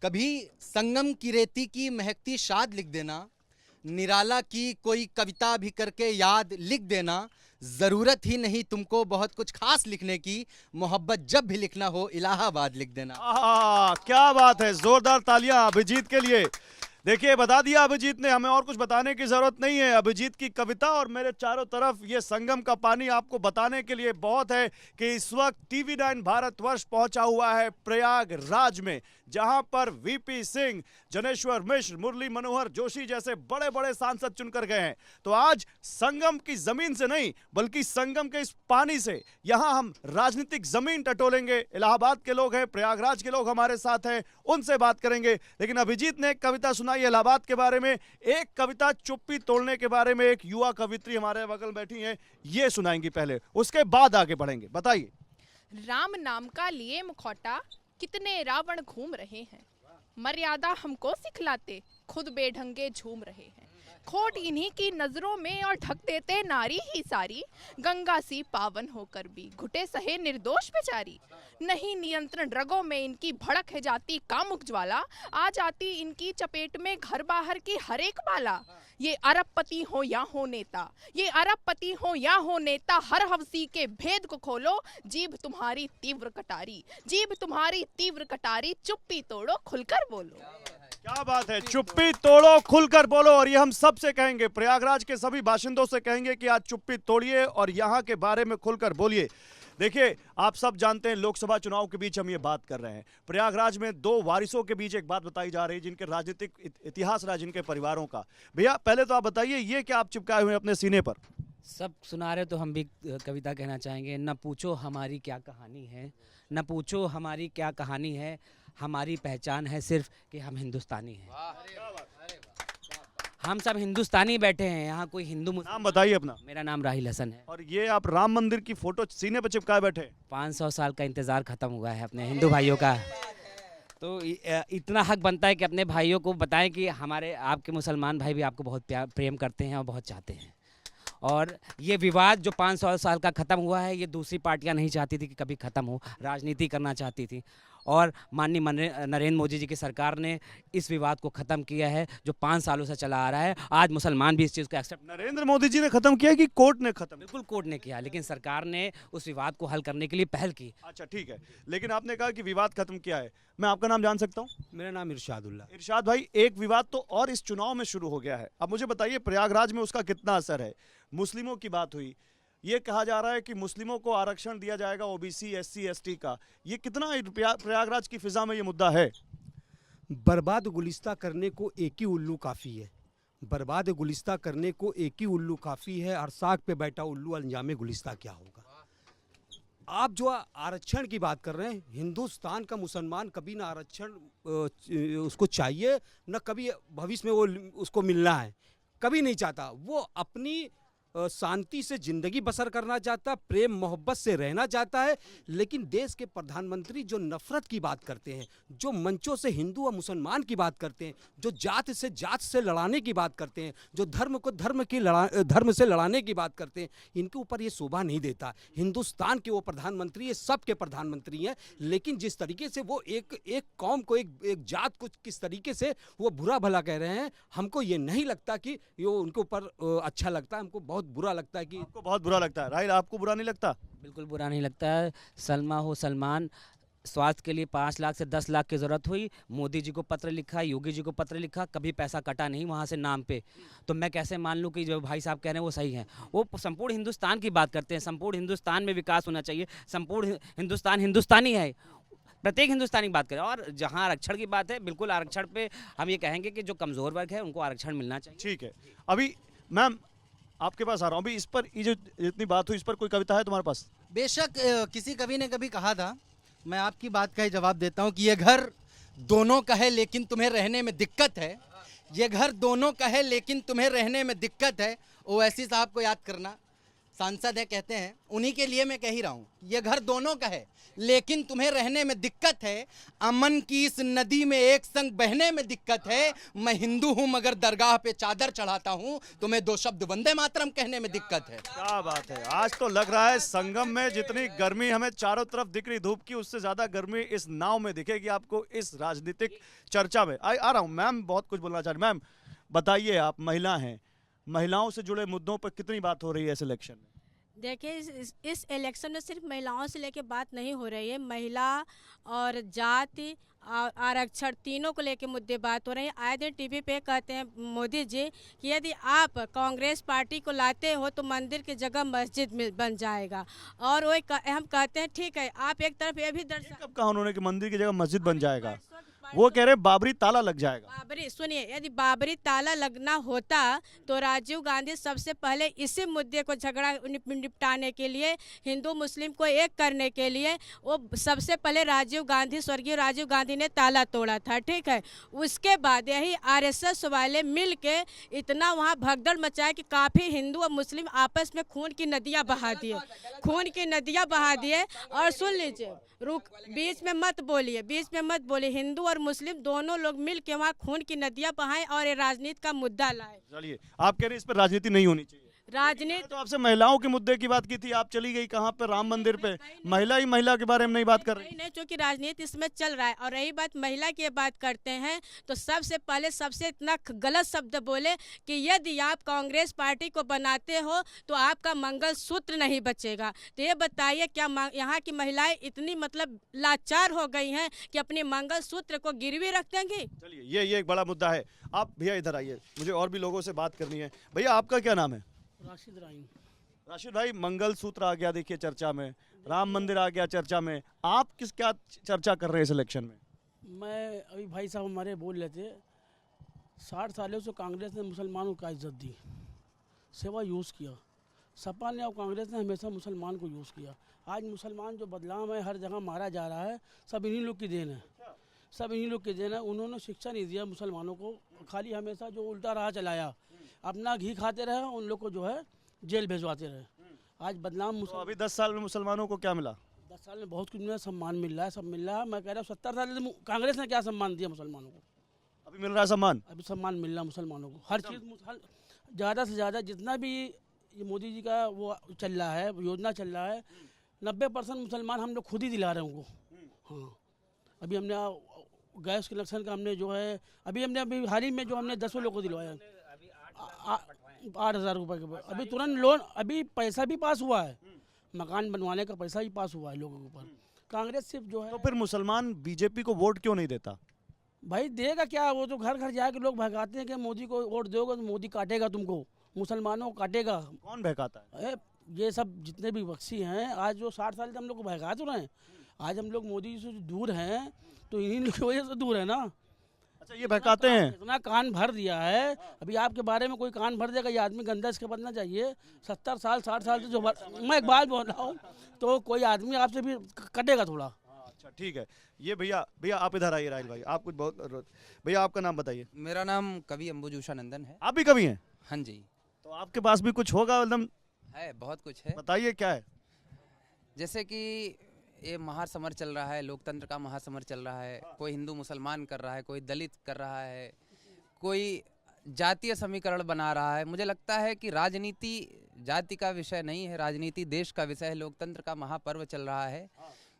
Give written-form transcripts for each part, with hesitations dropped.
कभी संगम की रेती की महकती शाद लिख देना, निराला की कोई कविता भी करके याद लिख देना। जरूरत ही नहीं तुमको बहुत कुछ खास लिखने की, मोहब्बत जब भी लिखना हो इलाहाबाद लिख देना। क्या बात है, जोरदार तालियां अभिजीत के लिए। देखिए, बता दिया अभिजीत ने, हमें और कुछ बताने की जरूरत नहीं है। अभिजीत की कविता और मेरे चारों तरफ ये संगम का पानी आपको बताने के लिए बहुत है कि इस वक्त टीवी9 भारतवर्ष पहुंचा हुआ है प्रयागराज में, जहां पर वीपी सिंह, जनेश्वर मिश्र, मुरली मनोहर जोशी जैसे बड़े बड़े सांसद चुनकर गए हैं। तो आज संगम की जमीन से नहीं बल्कि संगम के इस पानी से यहां हम राजनीतिक जमीन टटोलेंगे। इलाहाबाद के लोग हैं, प्रयागराज के लोग हमारे साथ हैं, उनसे बात करेंगे। लेकिन अभिजीत ने एक कविता सुनाई इलाहाबाद के बारे में, एक कविता चुप्पी तोड़ने के बारे में। एक युवा कवित्री हमारे बगल बैठी हैं, ये सुनाएंगी पहले, उसके बाद आगे बढ़ेंगे। बताइए। राम नाम का लिए मुखौटा, कितने रावण घूम रहे हैं। मर्यादा हमको सिखलाते, खुद बेढंगे झूम रहे हैं। खोट इन्हीं की नजरों में और ढक देते नारी ही सारी। गंगा सी पावन होकर भी घुटे सहे निर्दोष बेचारी। नहीं नियंत्रण रगों में इनकी भड़क है जाती कामुक ज्वाला। आ जाती इनकी चपेट में घर बाहर की हर एक बाला। ये अरबपति हो या हो नेता, ये अरबपति हो या हो नेता, हर हवसी के भेद को खोलो। जीभ तुम्हारी तीव्र कटारी, जीभ तुम्हारी तीव्र कटारी, चुप्पी तोड़ो खुलकर बोलो। क्या बात है, चुप्पी तोड़ो खुलकर बोलो। और ये हम सबसे कहेंगे, प्रयागराज के सभी बाशिंदों से कहेंगे कि आज चुप्पी तोड़िए और यहाँ के बारे में खुलकर बोलिए। देखिए, आप सब जानते हैं लोकसभा चुनाव के बीच हम ये बात कर रहे हैं। प्रयागराज में दो वारिसों के बीच एक बात बताई जा रही है जिनके राजनीतिक इतिहास रहा, जिनके परिवारों का। भैया पहले तो आप बताइए, ये क्या आप चिपकाए हुए अपने सीने पर? सब सुना रहे तो हम भी कविता कहना चाहेंगे। न पूछो हमारी क्या कहानी है, न पूछो हमारी क्या कहानी है, हमारी पहचान है सिर्फ कि हम हिंदुस्तानी हैं। हम सब हिंदुस्तानी बैठे हैं यहाँ, कोई हिंदू। नाम बताइए अपना। मेरा नाम राहिल हसन है। और ये आप राम मंदिर की फोटो सीने पर चिपकाए बैठे? 500 साल का इंतज़ार ख़त्म हुआ है अपने हिंदू भाइयों का, तो इतना हक बनता है कि अपने भाइयों को बताएं कि हमारे आपके मुसलमान भाई भी आपको बहुत प्यार प्रेम करते हैं और बहुत चाहते हैं। और ये विवाद जो 500 साल का ख़त्म हुआ है, ये दूसरी पार्टियां नहीं चाहती थी कि कभी ख़त्म हो, राजनीति करना चाहती थी। और माननीय नरेंद्र मोदी जी की सरकार ने इस विवाद को ख़त्म किया है जो 5 सालों से चला आ रहा है। आज मुसलमान भी इस चीज़ को एक्सेप्ट। नरेंद्र मोदी जी ने ख़त्म किया कि कोर्ट ने ख़त्म? बिल्कुल कोर्ट ने किया, लेकिन सरकार ने उस विवाद को हल करने के लिए पहल की। अच्छा ठीक है, लेकिन आपने कहा कि विवाद खत्म किया है। मैं आपका नाम जान सकता हूँ? मेरा नाम इरशादुल्ला। इरशाद भाई, एक विवाद तो और इस चुनाव में शुरू हो गया है। अब मुझे बताइए प्रयागराज में उसका कितना असर है? मुस्लिमों की बात हुई, ये कहा जा रहा है कि मुस्लिमों को आरक्षण दिया जाएगा, ओबीसी एससी एसटी का। ये कितना प्रयागराज की फिजा में ये मुद्दा है? बर्बाद गुलिस्ता करने को एक ही उल्लू काफ़ी है, बर्बाद गुलिस्ता करने को एक ही उल्लू काफ़ी है। और साग पे बैठा उल्लू अंजामे गुलिस्ता क्या होगा। आप जो आरक्षण की बात कर रहे हैं, हिंदुस्तान का मुसलमान कभी ना आरक्षण उसको चाहिए, न कभी भविष्य में वो उसको मिलना है, कभी नहीं चाहता। वो अपनी शांति से जिंदगी बसर करना चाहता, प्रेम मोहब्बत से रहना चाहता है। लेकिन देश के प्रधानमंत्री जो नफरत की बात करते हैं, जो मंचों से हिंदू और मुसलमान की बात करते हैं, जो जात से लड़ाने की बात करते हैं, जो धर्म को धर्म से लड़ाने की बात करते हैं, इनके ऊपर ये शोभा नहीं देता। हिंदुस्तान के वो प्रधानमंत्री, ये सब के प्रधानमंत्री हैं। लेकिन जिस तरीके से वो एक कौम को, एक जात को किस तरीके से वो बुरा भला कह रहे हैं, हमको ये नहीं लगता कि ये उनके ऊपर अच्छा लगता है। हमको बहुत बुरा लगता है कि आपको बहुत बुरा लगता है। राहिल, आपको बुरा नहीं लगता? बिल्कुल बुरा नहीं लगता है। सलमा हो सलमान, स्वास्थ्य के लिए 5 लाख से 10 लाख की ज़रूरत हुई, मोदी जी को पत्र लिखा, योगी जी को पत्र लिखा, कभी पैसा कटा नहीं वहाँ से नाम पे। तो मैं कैसे मान लूँ कि जो भाई साहब कह रहे हैं वो सही है? वो संपूर्ण हिंदुस्तान की बात करते हैं, संपूर्ण हिंदुस्तान में विकास होना चाहिए, संपूर्ण हिंदुस्तान हिंदुस्तानी है, प्रत्येक हिंदुस्तानी की बात करें। और जहाँ आरक्षण की बात है, बिल्कुल आरक्षण पे हम ये कहेंगे कि जो कमज़ोर वर्ग है उनको आरक्षण मिलना चाहिए। ठीक है, अभी मैम आपके पास आ रहा हूँ। अभी इस पर ये जो जितनी बात हुई, इस पर कोई कविता है तुम्हारे पास? बेशक किसी कवि ने कभी कहा था, मैं आपकी बात का ही जवाब देता हूँ कि ये घर दोनों का है लेकिन तुम्हें रहने में दिक्कत है। ये घर दोनों का है लेकिन तुम्हें रहने में दिक्कत है। ओवैसी साहब को याद करना, सांसद है कहते हैं, उन्हीं के लिए मैं कह ही रहा हूँ, ये घर दोनों का है, लेकिन तुम्हें रहने में दिक्कत है। अमन की इस नदी में एक संग बहने में दिक्कत है। मैं हिंदू हूँ मगर दरगाह पे चादर चढ़ाता हूँ, तुम्हें दो शब्द वंदे मातरम कहने में दिक्कत है। क्या बात है, आज तो लग रहा है संगम में जितनी गर्मी हमें चारों तरफ दिख रही धूप की, उससे ज्यादा गर्मी इस नाव में दिखेगी आपको इस राजनीतिक चर्चा में। आ रहा हूँ मैम, बहुत कुछ बोलना चाह रही मैम, बताइए आप महिला हैं, महिलाओं से जुड़े मुद्दों पर कितनी बात हो रही है इस इलेक्शन में? देखिए इस इलेक्शन में सिर्फ महिलाओं से लेके बात नहीं हो रही है, महिला और जाति और आरक्षण तीनों को लेके मुद्दे बात हो रहे हैं। आए दिन टीवी पे कहते हैं मोदी जी कि यदि आप कांग्रेस पार्टी को लाते हो तो मंदिर की जगह मस्जिद में बन जाएगा, और वही हम कहते हैं ठीक है, आप एक तरफ ये भी कब कहा उन्होंने कि मंदिर की जगह मस्जिद बन जाएगा? वो कह रहे बाबरी ताला लग जाएगा। बाबरी सुनिए, यदि बाबरी ताला लगना होता तो राजीव गांधी सबसे पहले इसी मुद्दे को झगड़ा निपटाने के लिए, हिंदू मुस्लिम को एक करने के लिए, वो सबसे पहले राजीव गांधी, स्वर्गीय राजीव गांधी ने ताला तोड़ा था, ठीक है। उसके बाद यही आरएसएस वाले मिल के इतना वहाँ भगदड़ मचाया कि काफ़ी हिंदू और मुस्लिम आपस में खून की नदियाँ बहा दिए, खून की नदियाँ बहा दिए। और सुन लीजिए, बीच में मत बोलिए, बीच में मत बोलिए, हिंदू और मुस्लिम दोनों लोग मिल के वहाँ खून की नदियाँ बहाएं और ये राजनीति का मुद्दा लाए। चलिए, आप कह रहे हैं इस पर राजनीति नहीं होनी चाहिए। राजनीति तो आपसे महिलाओं के मुद्दे की बात की थी, आप चली गई कहाँ पे? राम मंदिर पे। महिला ही महिला के बारे में नहीं बात कर रही। नहीं, क्योंकि राजनीति इसमें चल रहा है। और रही बात महिला की बात करते हैं तो सबसे पहले सबसे इतना गलत शब्द बोले कि यदि आप कांग्रेस पार्टी को बनाते हो तो आपका मंगलसूत्र नहीं बचेगा। तो ये बताइए, क्या यहाँ की महिलाएं इतनी मतलब लाचार हो गई हैं कि अपने मंगलसूत्र को गिरवी रख देंगी? चलिए, ये एक बड़ा मुद्दा है। आप भैया इधर आइए, मुझे और भी लोगों से बात करनी है। भैया आपका क्या नाम है? राशिद भाई, मंगलसूत्र आ गया देखिए चर्चा में, राम मंदिर आ गया चर्चा में, आप क्या चर्चा कर रहे हैं इस इलेक्शन में? मैं अभी भाई साहब हमारे बोल रहे थे, 60 सालों से कांग्रेस ने मुसलमानों को इज्जत दी, सेवा यूज़ किया। सपा ने और कांग्रेस ने हमेशा मुसलमान को यूज़ किया। आज मुसलमान जो बदलाव है, हर जगह मारा जा रहा है, सब इन्हीं लोग की देन है, सब इन्हीं लोग की देन है। उन्होंने शिक्षा नहीं दिया मुसलमानों को, खाली हमेशा जो उल्टा राह चलाया, अपना घी खाते रहे, उन लोग को जो है जेल भेजवाते रहे। आज बदनाम तो अभी 10 साल में मुसलमानों को क्या मिला? 10 साल में बहुत कुछ मिला, सम्मान मिल रहा है, सब मिल रहा है। मैं कह रहा हूँ 70 साल से कांग्रेस ने क्या सम्मान दिया मुसलमानों को? अभी मिल रहा है सम्मान? अभी सम्मान मिल रहा है मुसलमानों को, हर चीज़। ज़्यादा से ज़्यादा जितना भी ये मोदी जी का वो चल रहा है, योजना चल रहा है, 90% मुसलमान हम लोग खुद ही दिला रहे हैं उनको। हाँ, अभी हमने गैस कनेक्शन का हमने जो है, अभी हाल ही में जो हमने 10 लोगों को दिलवाया 8,000 रुपये के, अभी तुरंत लोन, अभी पैसा भी पास हुआ है, मकान बनवाने का पैसा भी पास हुआ है लोगों के ऊपर। कांग्रेस सिर्फ जो है, तो फिर मुसलमान बीजेपी को वोट क्यों नहीं देता? भाई देगा क्या, वो तो घर घर जाके लोग भगाते हैं कि मोदी को वोट दोगे तो मोदी काटेगा तुमको, मुसलमानों को काटेगा। कौन बहकाता है? ये सब जितने भी बख्शी हैं, आज जो 60 साल से हम लोग को भगा तो रहे हैं, आज हम लोग मोदी जी से दूर हैं तो इन्हीं लोग की वजह से दूर है ना। अच्छा, ये बहकाते हैं? इतना कान भर दिया है, अभी आपके बारे में कोई कान भर देगा, ये आदमी गंदा इसके बनना चाहिए। 70 साल 60 साल से जो मैं एक बात बोल रहा हूँ, तो कोई आदमी आपसे भी कटेगा थोड़ा। अच्छा ठीक है, ये भैया आप इधर आइए। राहिल भाई, आप कुछ बहुत, भैया आपका नाम बताइए। मेरा नाम कवि अंबुजूषा नंदन है। आप भी कवि हैं? हाँ जी। तो आपके पास भी कुछ होगा, एकदम है, बहुत कुछ है। बताइए क्या है। जैसे कि ये महासमर चल रहा है, लोकतंत्र का महासमर चल रहा है, कोई हिंदू मुसलमान कर रहा है, कोई दलित कर रहा है, कोई जातीय समीकरण बना रहा है। मुझे लगता है कि राजनीति जाति का विषय नहीं है, राजनीति देश का विषय है। लोकतंत्र का महापर्व चल रहा है।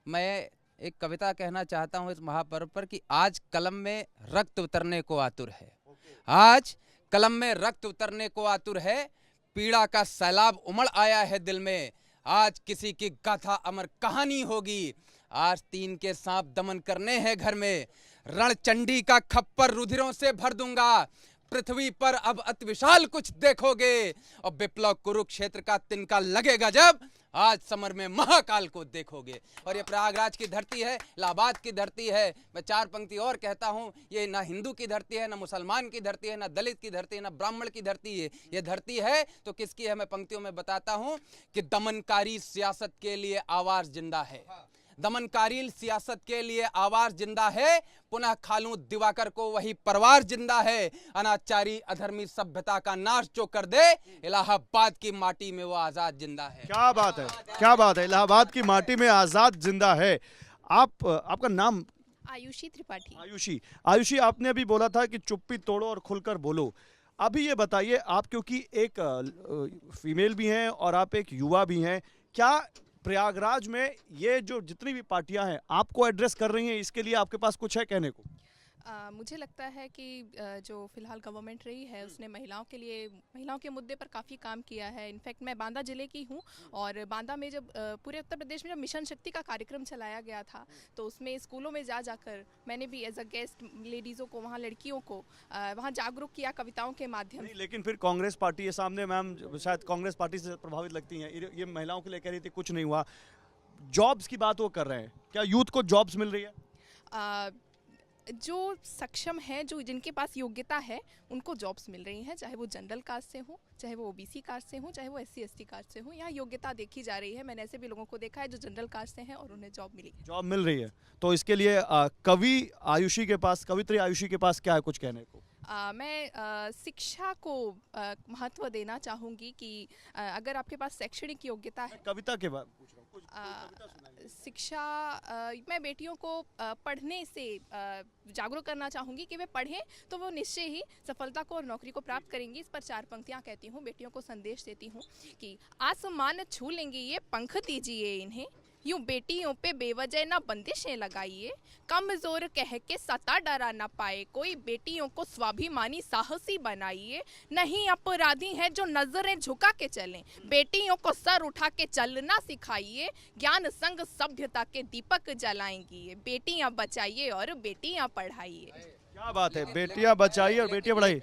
मैं एक कविता कहना चाहता हूँ इस महापर्व पर कि आज कलम में रक्त उतरने को आतुर है, आज कलम में रक्त उतरने को आतुर है, पीड़ा का सैलाब उमड़ आया है दिल में, आज किसी की गाथा अमर कहानी होगी, आज 3 के सांप दमन करने हैं घर में, रणचंडी का खप्पर रुधिरों से भर दूंगा, पृथ्वी पर अब अति विशाल कुछ देखोगे, और विप्लव कुरुक्षेत्र का तिनका लगेगा जब, आज समर में महाकाल को देखोगे। और ये प्रयागराज की धरती है, इलाहाबाद की धरती है। मैं 4 पंक्ति और कहता हूँ, ये ना हिंदू की धरती है, ना मुसलमान की धरती है, ना दलित की धरती है, ना ब्राह्मण की धरती है। ये धरती है तो किसकी है? मैं पंक्तियों में बताता हूँ कि दमनकारी सियासत के लिए आवाज जिंदा है, दमनकारी सियासत के लिए आवाज जिंदा है, पुनः खालू दिवाकर को वही परवार जिंदा है। अनाचारी अधर्मी सभ्यता का नाश जो कर दे, इलाहाबाद की माटी में वो आजाद जिंदा है। क्या बात है, क्या बात है, इलाहाबाद की माटी में आजाद जिंदा है। आपका नाम? आयुषी त्रिपाठी। आयुषी, आपने अभी बोला था कि चुप्पी तोड़ो और खुलकर बोलो। अभी ये बताइए, आप क्योंकि एक फीमेल भी हैं और आप एक युवा भी हैं, क्या प्रयागराज में ये जो जितनी भी पार्टियां हैं आपको एड्रेस कर रही हैं, इसके लिए आपके पास कुछ है कहने को? मुझे लगता है कि जो फिलहाल गवर्नमेंट रही है उसने महिलाओं के लिए, महिलाओं के मुद्दे पर काफ़ी काम किया है। इनफैक्ट मैं बांदा ज़िले की हूँ और बांदा में जब पूरे उत्तर प्रदेश में जब मिशन शक्ति का कार्यक्रम चलाया गया था तो उसमें स्कूलों में जाकर मैंने भी एज अ गेस्ट लेडीज़ों को, वहाँ लड़कियों को वहाँ जागरूक किया कविताओं के माध्यम से। लेकिन फिर कांग्रेस पार्टी ये सामने, मैम शायद कांग्रेस पार्टी से प्रभावित लगती हैं, ये महिलाओं के लिए कह रही थी कुछ नहीं हुआ। जॉब्स की बात वो कर रहे हैं, क्या यूथ को जॉब्स मिल रही है? जो सक्षम है, जो जिनके पास योग्यता है, उनको जॉब्स मिल रही हैं, चाहे वो जनरल कास्ट से हो, चाहे वो ओबीसी कास्ट से हो, चाहे वो SC ST कास्ट से हो। यहाँ योग्यता देखी जा रही है। मैंने ऐसे भी लोगों को देखा है जो जनरल कास्ट से हैं और उन्हें जॉब मिली, जॉब मिल रही है। तो इसके लिए कवित्री आयुषी के पास क्या है कुछ कहने को? मैं शिक्षा को महत्व देना चाहूँगी कि अगर आपके पास शैक्षणिक योग्यता है, कविता के बाद पूछ रहा हूँ, शिक्षा, मैं बेटियों को पढ़ने से जागरूक करना चाहूँगी कि वे पढ़ें तो वो निश्चय ही सफलता को और नौकरी को प्राप्त करेंगी। इस पर 4 पंक्तियाँ कहती हूँ, बेटियों को संदेश देती हूँ कि आसमान छू लेंगे ये, पंख दीजिए इन्हें, यूं बेटियों पे बेवजह ना बंदिशें लगाइए, कमजोर कह के सता डरा ना पाए कोई, बेटियों को स्वाभिमानी साहसी बनाइए, नहीं अपराधी हैं जो नजरें झुका के चलें, बेटियों को सर उठा के चलना सिखाइए, ज्ञान संग सभ्यता के दीपक जलाएंगी ये, बेटियां बचाइए और बेटियां पढ़ाइए। क्या बात है, बेटियां बचाइए और बेटियां पढ़ाइए।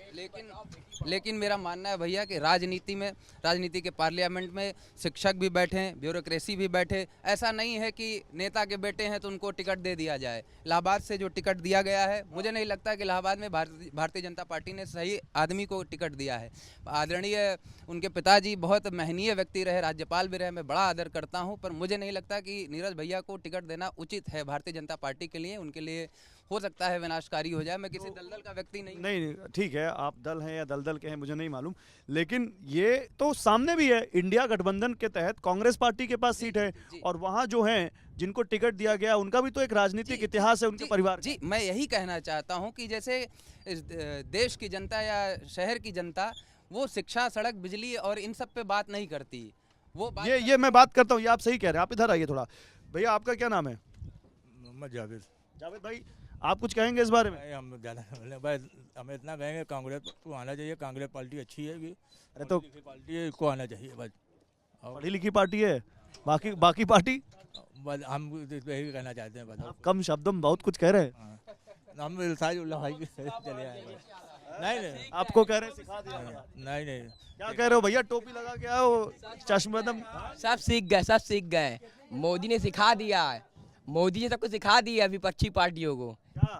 लेकिन मेरा मानना है भैया कि राजनीति के पार्लियामेंट में शिक्षक भी बैठे, ब्यूरोक्रेसी भी बैठे। ऐसा नहीं है कि नेता के बेटे हैं तो उनको टिकट दे दिया जाए। इलाहाबाद से जो टिकट दिया गया है, मुझे नहीं लगता कि इलाहाबाद में भारतीय जनता पार्टी ने सही आदमी को टिकट दिया है। आदरणीय उनके पिताजी बहुत महनीय व्यक्ति रहे, राज्यपाल भी रहे, मैं बड़ा आदर करता हूँ, पर मुझे नहीं लगता कि नीरज भैया को टिकट देना उचित है भारतीय जनता पार्टी के लिए। उनके लिए हो सकता है विनाशकारी हो जाए। मैं किसी दलदल का व्यक्ति नहीं। ठीक है, आप दल हैं या दलदल के हैं मुझे नहीं मालूम, लेकिन ये तो सामने भी है, इंडिया गठबंधन के तहत कांग्रेस पार्टी के पास सीट है और वहाँ जो हैं जिनको टिकट दिया गया उनका भी तो एक राजनीतिक इतिहास है, उनके परिवार। जी, मैं यही कहना चाहता हूँ कि जैसे देश की जनता या शहर की जनता वो शिक्षा, सड़क, बिजली और इन सब पे बात नहीं करती। वो ये मैं बात करता हूँ, ये आप सही कह रहे हैं। आप इधर आइए थोड़ा। भैया आपका क्या नाम है? मोहम्मद जावेद भाई, आप कुछ कहेंगे इस बारे में? हम ज़्यादा भाई, हम इतना कहेंगे कांग्रेस को आना चाहिए। कांग्रेस पार्टी अच्छी है कि अरे तो पार्टी है, इसको आना चाहिए बस। पढ़ी लिखी पार्टी है, बाकी पार्टी बस हम यही कहना चाहते हैं। बस कम शब्दों में बहुत कुछ कह रहे हैं। हम इल्साजुल्लाह भाई चले आए। नहीं आपको कह रहे हैं सिखा दिया। नहीं क्या कह रहे हो भैया? टोपी लगा के आओ, चश्मदम। सब सीख गए। मोदी ने सिखा दिया है, मोदी ने सबको सिखा दिया विपक्षी पार्टियों को क्या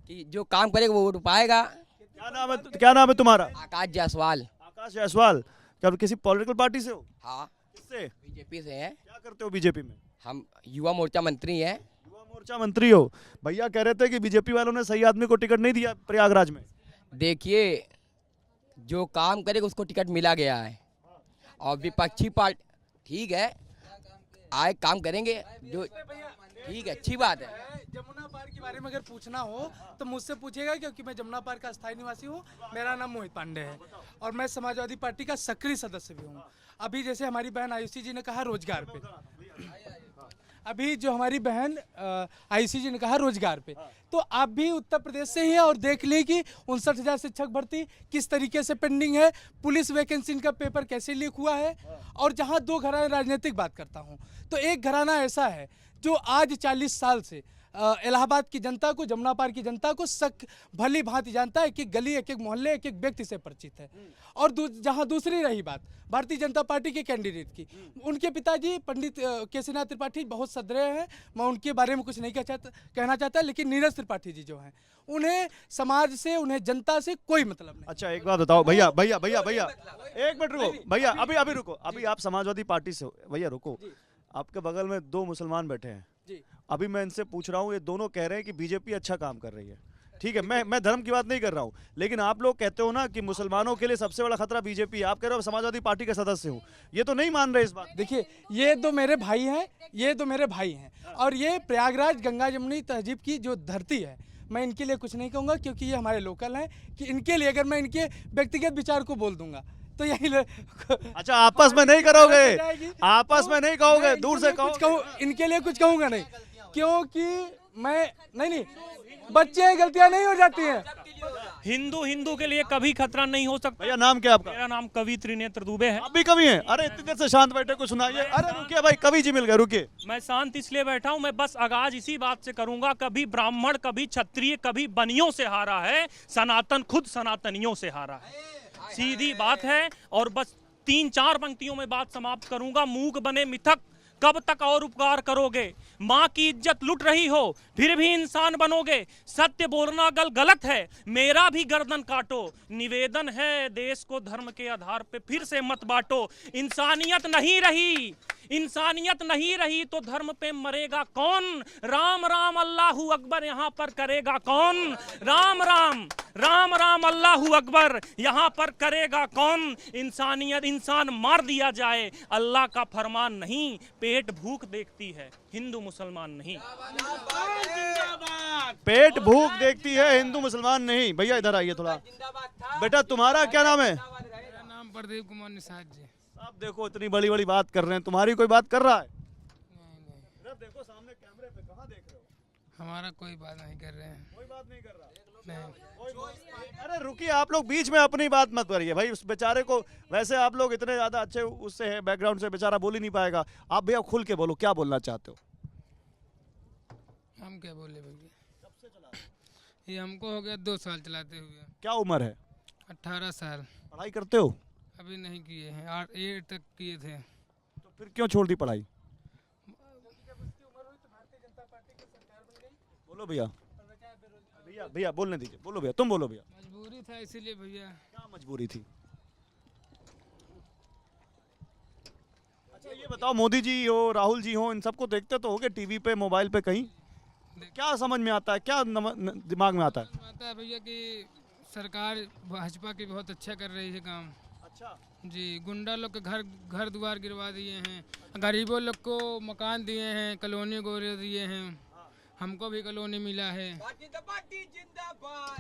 कि जो काम करेगा वो वोट पाएगा। क्या नाम है तुम्हारा? आकाश जायसवाल। आकाश जायसवाल, क्या किसी पॉलिटिकल पार्टी से हो? हाँ, किससे? बीजेपी से है। क्या करते हो बीजेपी में? हम युवा मोर्चा मंत्री हैं। युवा मोर्चा मंत्री हो? भैया कह रहे थे कि बीजेपी वालों ने सही आदमी को टिकट नहीं दिया प्रयागराज में। देखिए, जो काम करेगा उसको टिकट मिला गया है और विपक्षी पार्टी ठीक है, आए काम करेंगे जो ठीक है, अच्छी बात है। जमुना पार्क के बारे में अगर पूछना हो तो मुझसे पूछेगा, क्योंकि मैं जमुना पार्क का स्थायी निवासी हूँ। मेरा नाम मोहित पांडे है और मैं समाजवादी पार्टी का सक्रिय सदस्य भी हूँ। अभी जैसे हमारी बहन आयुषी जी ने कहा रोजगार पे, अभी जो हमारी बहन आयुषी जी ने कहा रोजगार पे, तो आप भी उत्तर प्रदेश से ही है और देख लें कि 59,000 शिक्षक भर्ती किस तरीके से पेंडिंग है, पुलिस वैकेंसी का पेपर कैसे लीक हुआ है। और जहां 2 घराने राजनीतिक बात करता हूं तो एक घराना ऐसा है जो आज 40 साल से इलाहाबाद की जनता को, जमुना पार की जनता को भली भांति जानता है। एक एक गली, एक एक मोहल्ले, एक एक व्यक्ति से परिचित है। और जहां दूसरी रही बात भारतीय जनता पार्टी के कैंडिडेट की, उनके पिताजी पंडित केसीनाथ त्रिपाठी बहुत सदृढ़ हैं, मैं उनके बारे में कुछ नहीं कहना चाहता, लेकिन नीरज त्रिपाठी जी जो हैं उन्हें समाज से, उन्हें जनता से कोई मतलब नहीं। अच्छा एक बात बताओ भैया, एक मिनट रुको भैया, अभी रुको। अभी आप समाजवादी पार्टी से हो भैया, रुको। आपके बगल में 2 मुसलमान बैठे हैं, जी। अभी मैं इनसे पूछ रहा हूँ, ये दोनों कह रहे हैं कि बीजेपी अच्छा काम कर रही है। ठीक है, मैं धर्म की बात नहीं कर रहा हूँ, लेकिन आप लोग कहते हो ना कि मुसलमानों के लिए सबसे बड़ा खतरा बीजेपी है। आप कह रहे हो समाजवादी पार्टी का सदस्य हूँ, ये तो नहीं मान रहे इस बात। देखिए, ये तो मेरे भाई हैं, ये तो मेरे भाई हैं, और ये प्रयागराज गंगा जमुनी तहजीब की जो धरती है, मैं इनके लिए कुछ नहीं कहूँगा, क्योंकि ये हमारे लोकल हैं। कि इनके लिए अगर मैं इनके व्यक्तिगत विचार को बोल दूंगा तो यही अच्छा, आपस में नहीं करोगे, आपस में नहीं कहोगे, दूर से कहो। इनके लिए कुछ कहूँगा नहीं, क्योंकि मैं नहीं, बच्चे गलतियां नहीं हो जाती हैं। हिंदू के लिए कभी खतरा नहीं हो सकता। भैया नाम क्या आपका? मेरा नाम कवि त्रिनेत्र दुबे है। आप भी कवि हैं? अरे इतनी देर से शांत बैठे, कुछ सुनाइए। अरे रुकिए भाई, कवि जी मिल गए, रुकिए। मैं शांत इसलिए बैठा हूँ, मैं बस आगाज इसी बात से करूंगा, कभी ब्राह्मण, कभी क्षत्रिय, कभी बनियों से हारा है, सनातन खुद सनातनियों से हारा है। सीधी बात है, और बस 3-4 पंक्तियों में बात समाप्त करूंगा। मूक बने मिथक, कब तक और उपकार करोगे? माँ की इज्जत लुट रही हो, फिर भी इंसान बनोगे। सत्य बोलना गलत है, मेरा भी गर्दन काटो। निवेदन है, देश को धर्म के आधार पे फिर से मत बांटो। इंसानियत नहीं रही, इंसानियत नहीं रही तो धर्म पे मरेगा कौन? राम राम अल्लाहू अकबर यहाँ पर करेगा कौन? राम राम राम राम अल्लाहू अकबर यहाँ पर करेगा कौन? इंसानियत, इंसान मार दिया जाए, अल्लाह का फरमान नहीं। पेट भूख देखती है, हिंदू मुसलमान नहीं। पेट भूख देखती है, हिंदू मुसलमान नहीं। भैया इधर आइए थोड़ा। बेटा तुम्हारा क्या नाम है? मेरा नाम प्रदीप कुमार निषाद जी। आप देखो इतनी बड़ी बड़ी बात कर रहे हैं, तुम्हारी कोई बात कर रहा है? नहीं, देखो सामने कैमरे पे, कहाँ देख रहे हो? हमारा कोई बात नहीं कर रहे हैं। कोई बात नहीं कर रहा। नहीं। अरे रुकिए, आप लोग बीच में अपनी बात मत करिए भाई। उस बेचारे को, वैसे आप लोग इतने ज्यादा अच्छे उससे है बैकग्राउंड से, बेचारा बोल ही नहीं पाएगा। आप भैया खुल के बोलो, क्या बोलना चाहते हो? हम क्या बोले भैया, ये हमको हो गया 2 साल चलाते हुए। क्या उम्र है? 18 साल। पढ़ाई करते हो? अभी नहीं किए हैं, 8 तक किए थे। तो फिर क्यों छोड़ दी पढ़ाई? बोलो भैया, भैया भैया बोलने दीजिए। बोलो भैया, तुम बोलो भैया। मजबूरी था इसीलिए भैया। क्या मजबूरी थी? अच्छा ये बताओ, मोदी जी हो, राहुल जी हो, इन सबको देखते तो होगे टीवी पे, मोबाइल पे, कहीं क्या समझ में आता है, क्या दिमाग में आता है? आता है भैया कि सरकार भाजपा की बहुत अच्छा कर रही है काम। अच्छा जी, गुंडा लोग के घर द्वार गिरवा दिए हैं, गरीबों लोग को मकान दिए हैं, कॉलोनी गोरे दिए हैं, हमको भी कॉलोनी मिला है।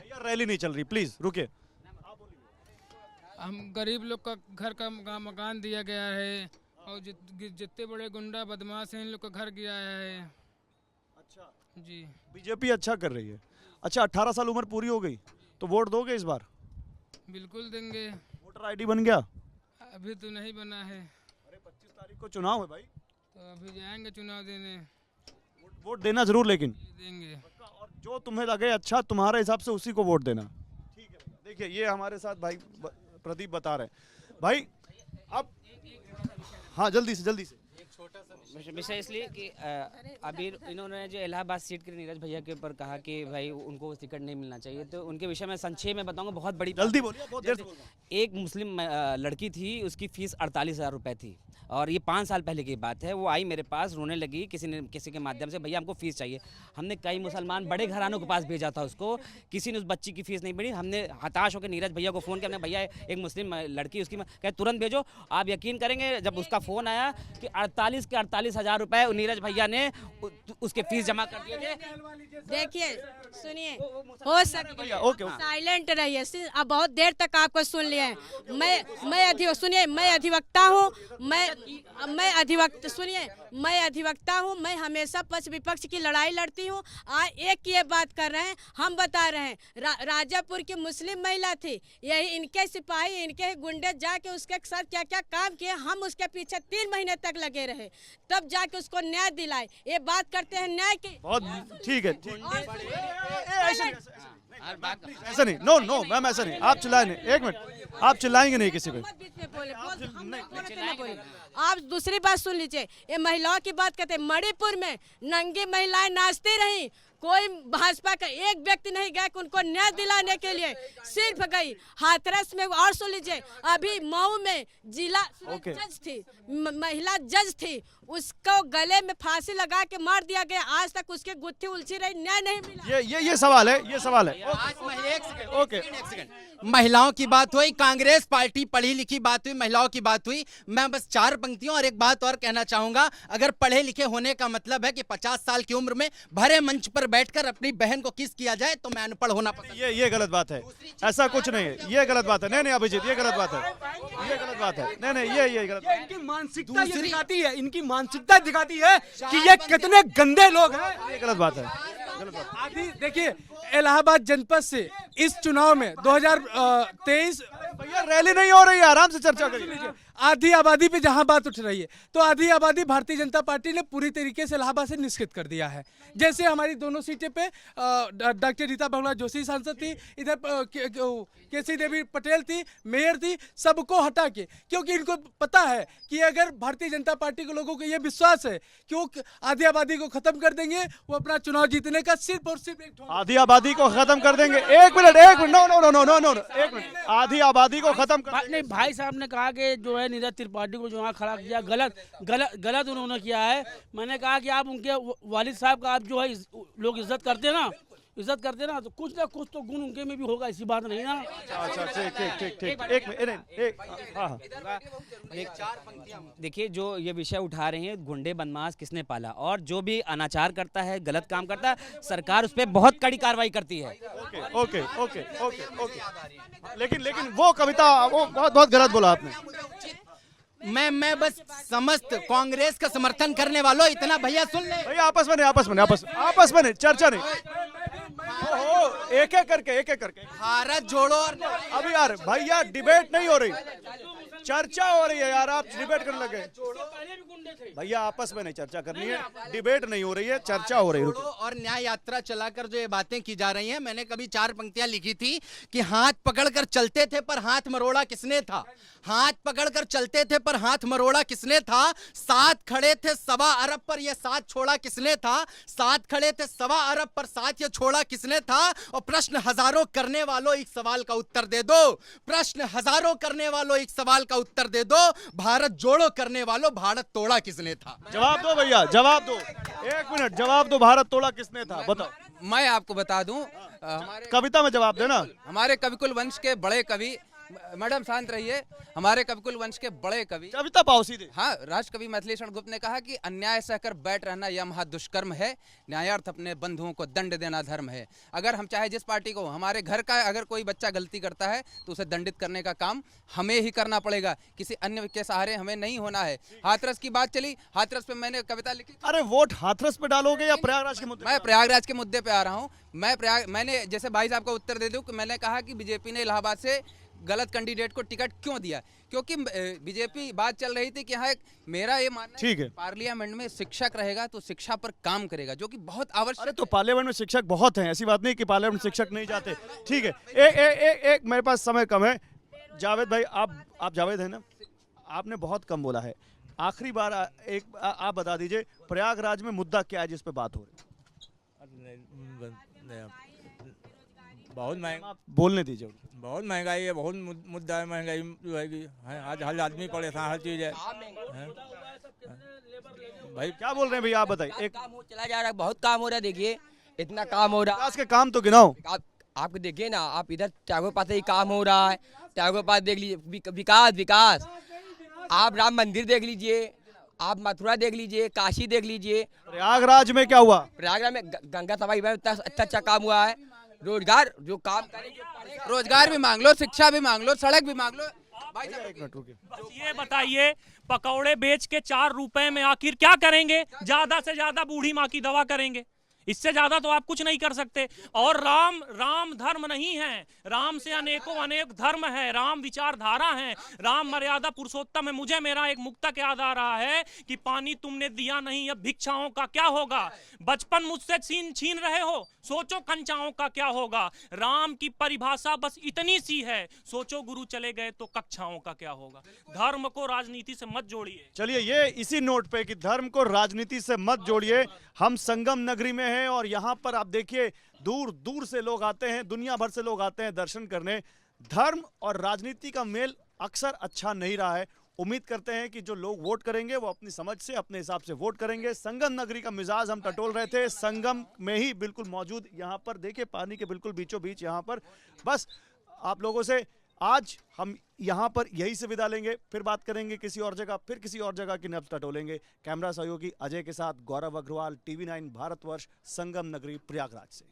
यार रैली नहीं चल रही, प्लीज रुके। हम गरीब लोग का घर का मकान दिया गया है, और जितने बड़े गुंडा बदमाश हैं इन लोग का घर गिराया है। अच्छा जी, बीजेपी अच्छा कर रही है। अच्छा 18 साल उम्र पूरी हो गई तो वोट दोगे इस बार? बिल्कुल देंगे। वोटर आईडी बन गया? अभी तो नहीं बना है। अरे 25 तारीख को चुनाव है भाई, तो अभी जाएंगे चुनाव देने। वोट देना जरूर, लेकिन देंगे। और जो तुम्हें लगे अच्छा तुम्हारे हिसाब से उसी को वोट देना। ठीक है भैया। देखिए ये हमारे साथ भाई प्रदीप बता रहे हैं। भाई अब हाँ जल्दी से विषय इसलिए कि अभी इन्होंने जो इलाहाबाद सीट के नीरज भैया के ऊपर कहा कि भाई उनको टिकट नहीं मिलना चाहिए, तो उनके विषय में संक्षेप में बताऊंगा। बहुत बड़ी जल्दी बोलिए, बहुत देर से बोल रहा हूं। एक मुस्लिम लड़की थी, उसकी फीस 48,000 रुपये थी, और ये 5 साल पहले की बात है। वो आई मेरे पास, रोने लगी, किसी के माध्यम से, भैया हमको फीस चाहिए। हमने कई मुसलमान बड़े घरानों के पास भेजा था उसको, किसी ने उस बच्ची की फीस नहीं भरी। हमने हताश होकर नीरज भैया को फ़ोन किया, हमने भैया एक मुस्लिम लड़की उसकी कहे तुरंत भेजो। आप यकीन करेंगे जब उसका फ़ोन आया कि 48,000 रुपये नीरज भैया ने उसके फीस जमा कर दिए थे। देखिए सुनिए, हो सके साइलेंट रहिए, अब बहुत देर तक आपको सुन लिया है। मैं अधिवक्ता हूँ, मैं अधिवक्ता हूँ, मैं हमेशा पक्ष विपक्ष की लड़ाई लड़ती हूँ। आज एक ये बात कर रहे हैं, हम बता रहे हैं राजापुर की मुस्लिम महिला थी, यही इनके सिपाही, इनके गुंडे जाके उसके साथ क्या क्या काम किए, हम उसके पीछे 3 महीने तक लगे रहे, तब जाके उसको न्याय दिलाए। ये बात करते हैं न्याय की। बहुत ठीक है, ऐसा नहीं, नो मैम ऐसा नहीं, आप चिल्लाए नहीं। 1 मिनट, आप चिल्लाएंगे नहीं किसी पे। आप दूसरी बात सुन लीजिए, ये महिलाओं की बात करते हैं। मणिपुर में नंगी महिलाएं नाचती रहीं, कोई भाजपा का एक व्यक्ति नहीं गया कि उनको न्याय दिलाने के लिए, सिर्फ गई हाथरस में। और सुन लीजिए, अभी मऊ में जिला जज थी, महिला जज थी, उसको गले में फांसी लगा के मार दिया गया। आज तक उसकी गुत्थी उलझी रही, न्याय नहीं मिला। ये सवाल है, ये सवाल है। ओके, महिलाओं की बात हुई, कांग्रेस पार्टी पढ़ी लिखी बात हुई, महिलाओं की बात हुई। मैं बस 4 पंक्तियों और एक बात और कहना चाहूंगा। अगर पढ़े लिखे होने का मतलब है कि 50 साल की उम्र में भरे मंच पर बैठकर अपनी बहन को किस किया जाए, तो मैं अनपढ़ होना पसंद। ये गलत बात है, ऐसा कुछ नहीं है, ये गलत बात है। नहीं अभिजीत, ये गलत बात है, ये गलत बात है। नहीं ये गलत। इनकी मानसिकता ये दिखाती है, इनकी मानसिकता दिखाती है कि ये कितने गंदे लोग हैं। ये गलत बात है। आदि देखिए, इलाहाबाद जनपद से इस चुनाव में 2023 भैया रैली नहीं हो रही है, आराम से चर्चा करिए। आधी आबादी पे जहां बात उठ रही है, तो आधी आबादी भारतीय जनता पार्टी ने पूरी तरीके से इलाहाबाद से निष्कृत कर दिया है। जैसे हमारी दोनों सीटें पे डॉक्टर रीता बहुगुणा जोशी सांसद थी, इधर केसी देवी पटेल थी, मेयर थी, सबको हटा के, क्योंकि इनको पता है कि अगर भारतीय जनता पार्टी के लोगों को ये विश्वास है कि वो आधी आबादी को खत्म कर देंगे, वो अपना चुनाव जीतने का सिर्फ और सिर्फ एक आधी आबादी को खत्म कर देंगे। एक मिनट नो, एक मिनट, आधी आबादी को खत्म कर नहीं, भाई साहब ने कहा कि जो है नीरज त्रिपाठी को जो यहाँ खड़ा किया, गलत उन्होंने किया है। मैंने कहा कि आप उनके वालिद साहब का आप जो है लोग इज्जत करते ना, तो कुछ ना कुछ तो गुण उनके में भी होगा, ऐसी बात नहीं ना। अच्छा, ठीक। देखिए, जो ये विषय उठा रहे हैं, गुंडे बदमाश किसने पाला, और जो भी अनाचार करता है, गलत काम करता है, सरकार उस पर बहुत कड़ी कार्रवाई करती है। ओके। लेकिन वो कविता वो बहुत गलत बोला आपने। मैं बस समस्त कांग्रेस का समर्थन करने वालों, इतना भैया सुन ले भैया, आपस में नहीं, चर्चा नहीं। एक करके भारत जोड़ो। और अभी यार भैया डिबेट नहीं हो रही, चर्चा हो रही है यार, आप डिबेट करने लगे। भैया आपस में नहीं चर्चा करनी है, डिबेट नहीं हो रही है, चर्चा हो रही है। और न्याय यात्रा चलाकर जो ये बातें की जा रही हैं, मैंने कभी 4 पंक्तियां लिखी थी कि हाथ पकड़कर चलते थे पर हाथ मरोड़ा किसने था, हाथ पकड़कर चलते थे पर हाथ मरोड़ा किसने था, साथ खड़े थे 1.25 अरब पर यह साथ छोड़ा किसने था, साथ खड़े थे 1.25 अरब पर साथ ये छोड़ा किसने था। और प्रश्न हजारों करने वालों एक सवाल का उत्तर दे दो, प्रश्न हजारों करने वालों एक सवाल का उत्तर दे दो, भारत जोड़ो करने वालों भारत तोड़ा किसने था। जवाब दो भैया, जवाब दो, 1 मिनट जवाब दो, भारत तोड़ा किसने था, बताओ। मैं आपको बता दूं, कविता में जवाब देना। हमारे कविकुल वंश के बड़े कवि, मैडम शांत रहिए, हमारे कविकुल वंश के बड़े कवि, कविता पाओ सीधे। हाँ, राष्ट्रकवि मैथिलीशरण गुप्त ने कहा कि अन्याय सहकर बैठ रहना यह महा दुष्कर्म है, न्यायार्थ अपने बंधुओं को दंड देना धर्म है। अगर हम चाहे जिस पार्टी को, हमारे घर का अगर कोई बच्चा गलती करता है तो उसे दंडित करने का काम हमें ही करना पड़ेगा, किसी अन्य के सहारे हमें नहीं होना है। हाथरस की बात चली, हाथरस पे मैंने कविता लिखी। अरे वोट हाथरस पे डालोगे या प्रयागराज के मुद्दे? मैं प्रयागराज के मुद्दे पे आ रहा हूँ। मैंने जैसे भाई साहब को उत्तर दे दूं कि मैंने कहा कि बीजेपी ने इलाहाबाद से गलत कैंडिडेट को टिकट क्यों दिया, क्योंकि बीजेपी बात चल रही थी कि हाँ, मेरा ये मानना है पार्लियामेंट में शिक्षक रहेगा तो शिक्षा पर काम करेगा, जो कि बहुत आवश्यक। अरे तो पार्लियामेंट में शिक्षक बहुत हैं, ऐसी बात नहीं कि पार्लियामेंट में शिक्षक नहीं जाते। ठीक है, एक मेरे पास समय कम है। जावेद भाई, आप जावेद है ना, आपने बहुत कम बोला है। आखिरी बार आप बता दीजिए, प्रयागराज में मुद्दा क्या है जिस पे बात हो रही? बहुत महंगा, बोलने दीजिए। बहुत महंगाई है, बहुत मुद्दा है, महंगाई जो है आज हर आदमी परेशान, हर चीज है। भाई क्या बोल रहे हैं भैया, आप बताइए। एक काम चला जा रहा है, बहुत काम हो रहा है, देखिए इतना काम हो रहा है। विकास के काम तो गिनाओ। आप देखिए ना, आप इधर त्यागो पास ही काम हो रहा है, त्यागो पास देख लीजिए, विकास। आप राम मंदिर देख लीजिए, आप मथुरा देख लीजिए, काशी देख लीजिए। प्रयागराज में क्या हुआ? प्रयागराज में गंगा सफाई में अच्छा काम हुआ है। रोजगार जो काम करेंगे, रोजगार भी मांग लो, शिक्षा भी मांग लो, सड़क भी मांग लो। बस ये बताइए, पकौड़े बेच के 4 रुपए में आखिर क्या करेंगे? ज्यादा से ज्यादा बूढ़ी माँ की दवा करेंगे, इससे ज्यादा तो आप कुछ नहीं कर सकते। और राम धर्म नहीं है, राम से अनेक धर्म है, राम विचारधारा है, राम मर्यादा पुरुषोत्तम है। मुझे मेरा एक मुक्तक याद आ रहा है कि पानी तुमने दिया नहीं, अब भिक्षाओं का क्या होगा। बचपन मुझसे छीन रहे हो, सोचो कंचाओं का क्या होगा। राम की परिभाषा बस इतनी सी है, सोचो गुरु चले गए तो कक्षाओं का क्या होगा। धर्म को राजनीति से मत जोड़िए। चलिए, ये इसी नोट पे कि धर्म को राजनीति से मत जोड़िए। हम संगम नगरी में हैं, हैं और यहाँ पर आप देखिए दूर दूर से लोग आते हैं, दुनिया भर से लोग आते हैं दर्शन करने। धर्म और राजनीति का मेल अक्सर अच्छा नहीं रहा है। उम्मीद करते हैं कि जो लोग वोट करेंगे वो अपनी समझ से, अपने हिसाब से वोट करेंगे। संगम नगरी का मिजाज हम टटोल रहे थे, संगम में ही बिल्कुल मौजूद यहाँ पर देखिए पानी के बिल्कुल बीचों बीच यहाँ पर। बस आप लोगों से आज हम यहाँ पर यही से विदा लेंगे, फिर बात करेंगे किसी और जगह, फिर किसी और जगह की नब्ज टटोलेंगे। कैमरा सहयोगी अजय के साथ गौरव अग्रवाल, TV9 भारतवर्ष, संगम नगरी प्रयागराज से।